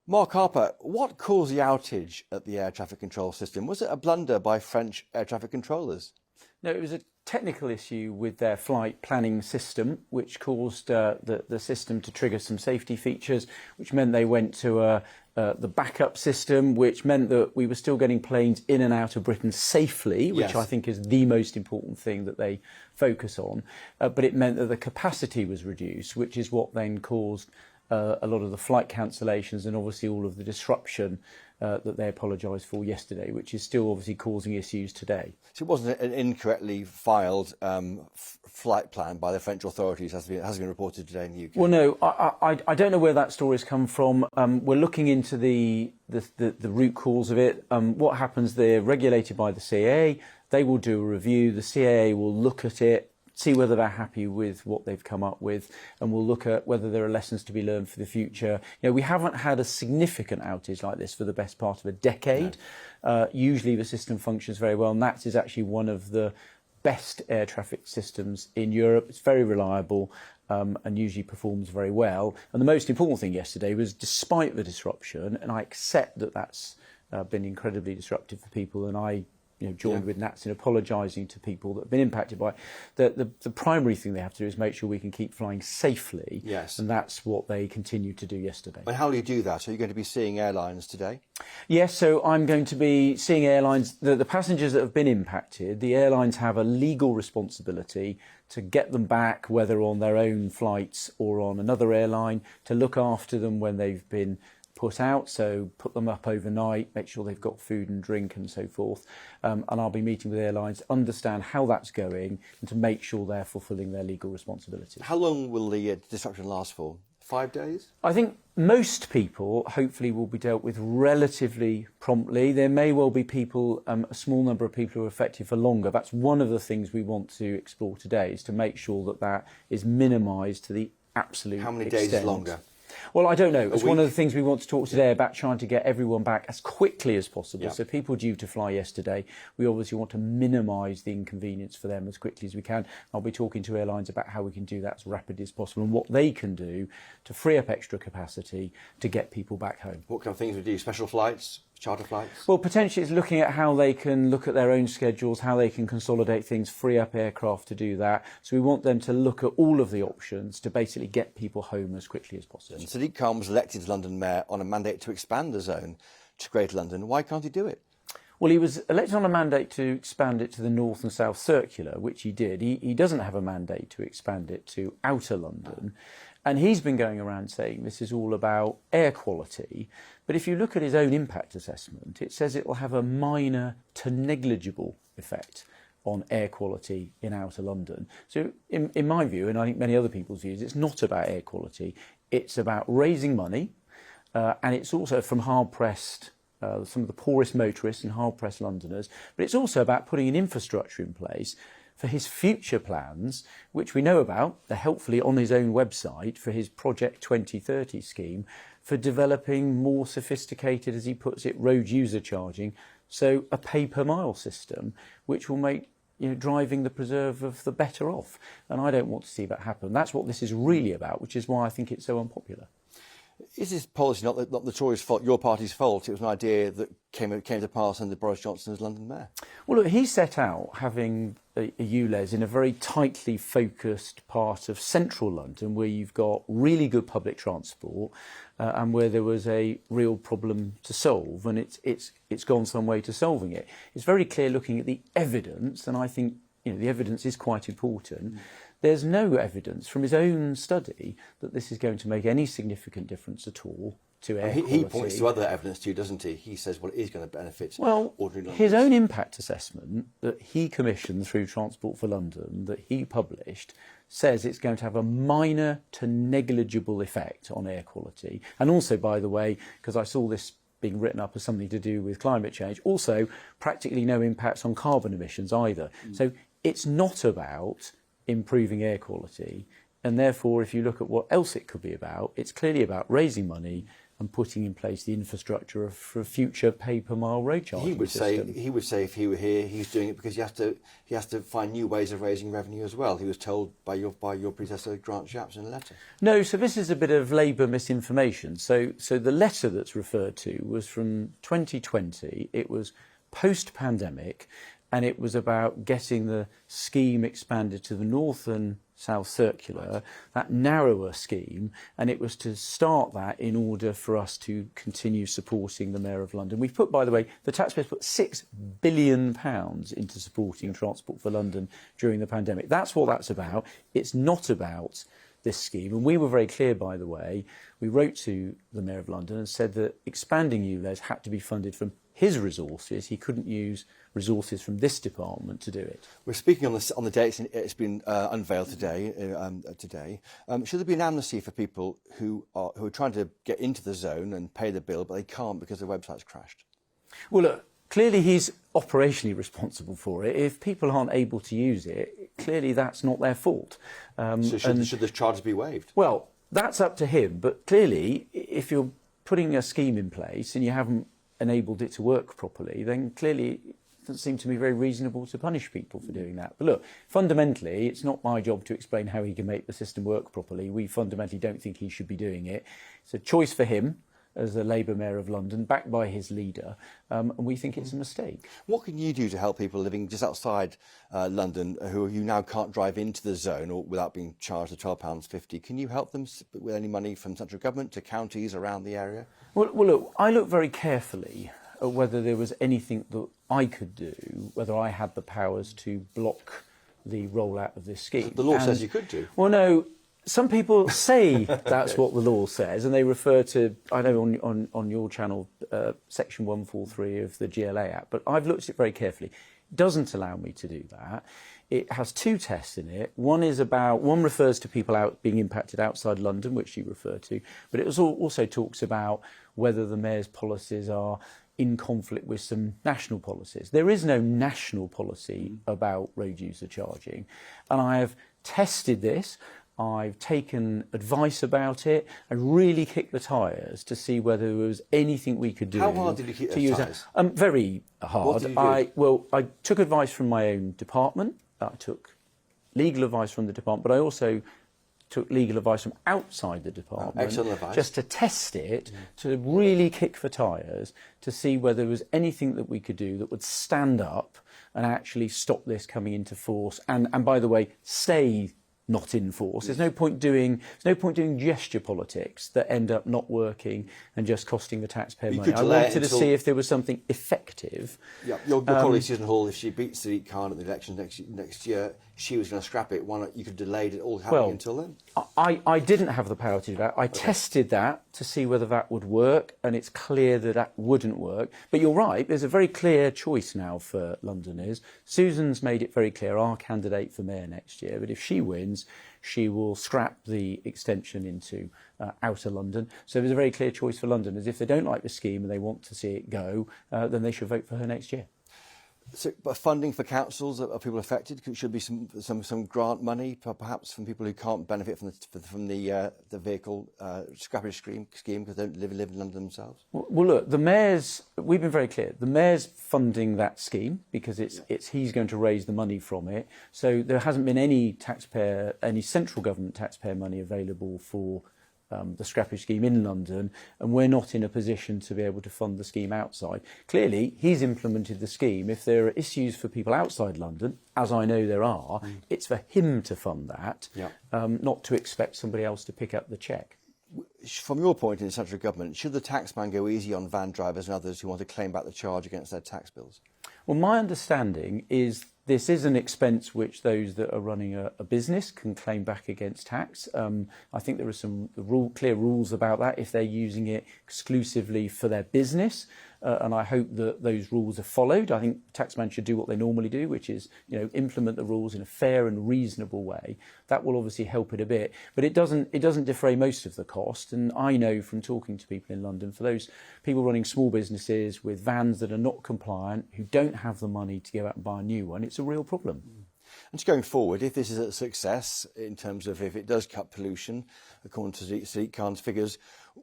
Mark Harper, what caused the outage at the air traffic control system? Was it a blunder by French air traffic controllers? No, it was a technical issue with their flight planning system, which caused the system to trigger some safety features, which meant they went to the backup system, which meant that we were still getting planes in and out of Britain safely, which Yes. I think is the most important thing that they focus on. But it meant that the capacity was reduced, which is what then caused a lot of the flight cancellations and obviously all of the disruption that they apologised for yesterday, which is still obviously causing issues today. So it wasn't an incorrectly filed flight plan by the French authorities, has been reported today in the UK. Well, no, I don't know where that story's come from. We're looking into the root cause of it. What happens? They're regulated by the CAA. They will do a review. The CAA will look at it, see whether they're happy with what they've come up with, and we'll look at whether there are lessons to be learned for the future. You know, we haven't had a significant outage like this for the best part of a decade. No. Usually the system functions very well, and that is actually one of the best air traffic systems in Europe. It's very reliable and usually performs very well. And the most important thing yesterday was, despite the disruption, and I accept that that's been incredibly disruptive for people, and I joined with Nats in apologising to people that have been impacted by it. The primary thing they have to do is make sure we can keep flying safely. Yes. And that's what they continued to do yesterday. And how do you do that? Are you going to be seeing airlines today? Yes, so I'm going to be seeing airlines, the passengers that have been impacted. The airlines have a legal responsibility to get them back, whether on their own flights or on another airline, to look after them when they've been put out, so put them up overnight, make sure they've got food and drink and so forth. And I'll be meeting with airlines, understand how that's going, and to make sure they're fulfilling their legal responsibilities. How long will the disruption last for? 5 days? I think most people, hopefully, will be dealt with relatively promptly. There may well be people, a small number of people who are affected for longer. That's one of the things we want to explore today, is to make sure that that is minimised to the absolute extent. How many days is longer? Well, I don't know. It's one of the things we want to talk today about, trying to get everyone back as quickly as possible. Yeah. So people due to fly yesterday, we obviously want to minimise the inconvenience for them as quickly as we can. I'll be talking to airlines about how we can do that as rapidly as possible and what they can do to free up extra capacity to get people back home. What kind of things would you do? Special flights? Charter flights? Well, potentially it's looking at how they can look at their own schedules, how they can consolidate things, free up aircraft to do that. So we want them to look at all of the options to basically get people home as quickly as possible. And Sadiq Khan was elected as London Mayor on a mandate to expand the zone to Greater London. Why can't he do it? Well, he was elected on a mandate to expand it to the North and South Circular, which he did. He doesn't have a mandate to expand it to Outer London. And he's been going around saying this is all about air quality. But if you look at his own impact assessment, it says it will have a minor to negligible effect on air quality in Outer London. So in my view, and I think many other people's views, it's not about air quality. It's about raising money. And it's also from hard-pressed, some of the poorest motorists and hard-pressed Londoners. But it's also about putting an infrastructure in place for his future plans, which we know about. They're helpfully on his own website, for his Project 2030 scheme, for developing more sophisticated, as he puts it, road user charging, so a pay-per-mile system, which will make driving the preserve of the better off. And I don't want to see that happen. That's what this is really about, which is why I think it's so unpopular. Is this policy not the Tories' fault, your party's fault? It was an idea that came to pass under Boris Johnson as London Mayor. Well, look, he set out having a ULEZ in a very tightly focused part of central London, where you've got really good public transport and where there was a real problem to solve, and it's gone some way to solving it. It's very clear looking at the evidence, and I think the evidence is quite important. There's no evidence from his own study that this is going to make any significant difference at all to air quality. He points to other evidence too, doesn't he? He says, well, it is going to benefit ordinary Londoners. His own impact assessment that he commissioned through Transport for London, that he published, says it's going to have a minor to negligible effect on air quality. And also, by the way, because I saw this being written up as something to do with climate change, also practically no impacts on carbon emissions either. So it's not about improving air quality. And therefore, if you look at what else it could be about, it's clearly about raising money and putting in place the infrastructure for a future pay-per-mile road charging system. He would say if he were here, he's doing it because he has to find new ways of raising revenue as well. He was told by your predecessor, Grant Shapps, in a letter. No, so this is a bit of Labour misinformation. So the letter that's referred to was from 2020. It was post-pandemic, and it was about getting the scheme expanded to the North and South Circular, that narrower scheme, and it was to start that in order for us to continue supporting the Mayor of London. We've put, by the way, the taxpayers put £6 billion into supporting Transport for London during the pandemic. That's what that's about. It's not about this scheme. And we were very clear, by the way. We wrote to the Mayor of London and said that expanding ULEZ had to be funded from his resources. He couldn't use resources from this department to do it. We're speaking on the date it's been unveiled today. Should there be an amnesty for people who are trying to get into the zone and pay the bill, but they can't because their website's crashed? Well, look, clearly he's operationally responsible for it. If people aren't able to use it, clearly that's not their fault. So should the charges be waived? Well, that's up to him. But clearly, if you're putting a scheme in place and you haven't enabled it to work properly, then clearly it doesn't seem to me very reasonable to punish people for doing that. But look, fundamentally, it's not my job to explain how he can make the system work properly. We fundamentally don't think he should be doing it. It's a choice for him as the Labour Mayor of London, backed by his leader, and we think it's a mistake. What can you do to help people living just outside London who you now can't drive into the zone or without being charged the £12.50? Can you help them with any money from central government to counties around the area? Well, look, I looked very carefully at whether there was anything that I could do, whether I had the powers to block the rollout of this scheme. The law says you could do. Well, no. Some people say that's what the law says, and they refer to, I know on your channel, Section 143 of the GLA Act, but I've looked at it very carefully. It doesn't allow me to do that. It has two tests in it. One refers to people being impacted outside London, which you refer to, but it also talks about whether the Mayor's policies are in conflict with some national policies. There is no national policy about road user charging, and I have tested this. I've taken advice about it and really kicked the tyres to see whether there was anything we could do. How hard did you kick the tyres? Very hard. What did you do? I took advice from my own department. I took legal advice from the department, but I also took legal advice from outside the department. Excellent advice. Just to test it, to really kick the tyres, to see whether there was anything that we could do that would stand up and actually stop this coming into force. And by the way, stay not in force. There's no point doing gesture politics that end up not working and just costing the taxpayer money. I wanted to see if there was something effective. Yeah, your colleague Susan Hall, if she beats Sadiq Khan at the election next year, she was going to scrap it. Why not? You could have delayed it all happening until then. I didn't have the power to do that. I tested that to see whether that would work, and it's clear that that wouldn't work. But you're right, there's a very clear choice now for Londoners. Susan's made it very clear, our candidate for mayor next year, but if she wins, she will scrap the extension into outer London. So there's a very clear choice for Londoners. If they don't like the scheme and they want to see it go, then they should vote for her next year. So, but funding for councils of people affected should be some grant money, perhaps from people who can't benefit from the vehicle scrappage scheme because they don't live in London themselves. Well, look, the mayor's. We've been very clear. The mayor's funding that scheme because he's going to raise the money from it. So there hasn't been any central government taxpayer money available for the scrappage scheme in London, and we're not in a position to be able to fund the scheme outside. Clearly, he's implemented the scheme. If there are issues for people outside London, as I know there are, it's for him to fund that, not to expect somebody else to pick up the cheque. From your point in central government, should the taxman go easy on van drivers and others who want to claim back the charge against their tax bills? Well, my understanding is this is an expense which those that are running a business can claim back against tax. I think there are some clear rules about that if they're using it exclusively for their business, and I hope that those rules are followed. I think taxman should do what they normally do, which is implement the rules in a fair and reasonable way. That will obviously help it a bit, but it doesn't defray most of the cost. And I know from talking to people in London, for those people running small businesses with vans that are not compliant, who don't have the money to go out and buy a new one, it's a real problem. And just going forward, if this is a success in terms of if it does cut pollution, according to Sadiq Khan's figures,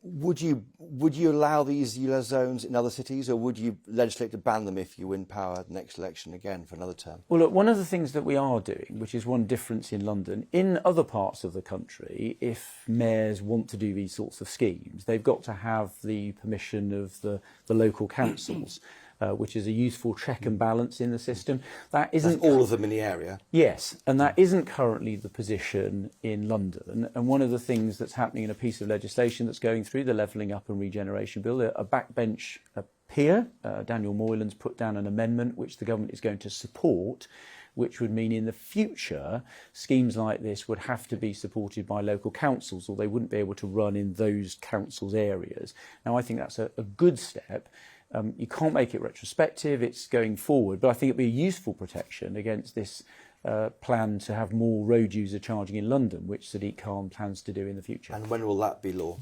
would you allow these yellow zones in other cities, or would you legislate to ban them if you win power at the next election again for another term? Well, look, one of the things that we are doing, which is one difference in London, in other parts of the country, if mayors want to do these sorts of schemes, they've got to have the permission of the local councils. Which is a useful check and balance in the system. That isn't all of them in the area. Yes, and that isn't currently the position in London. And one of the things that's happening in a piece of legislation that's going through, the Levelling Up and Regeneration Bill, a backbench peer, Daniel Moylan's put down an amendment which the government is going to support, which would mean in the future schemes like this would have to be supported by local councils, or they wouldn't be able to run in those councils' areas. Now, I think that's a good step. You can't make it retrospective, it's going forward, but I think it'd be a useful protection against this plan to have more road user charging in London, which Sadiq Khan plans to do in the future. And when will that be law?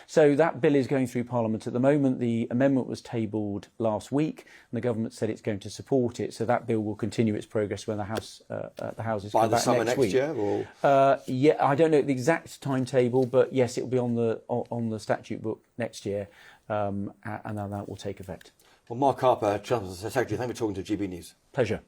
So that bill is going through Parliament at the moment. The amendment was tabled last week, and the government said it's going to support it. So that bill will continue its progress when the Houses by come the back summer next week. year, or yeah, I don't know the exact timetable, but yes, it will be on the statute book next year, and then that will take effect. Well, Mark Harper, Chancellor Secretary, thank you for talking to GB News. Pleasure.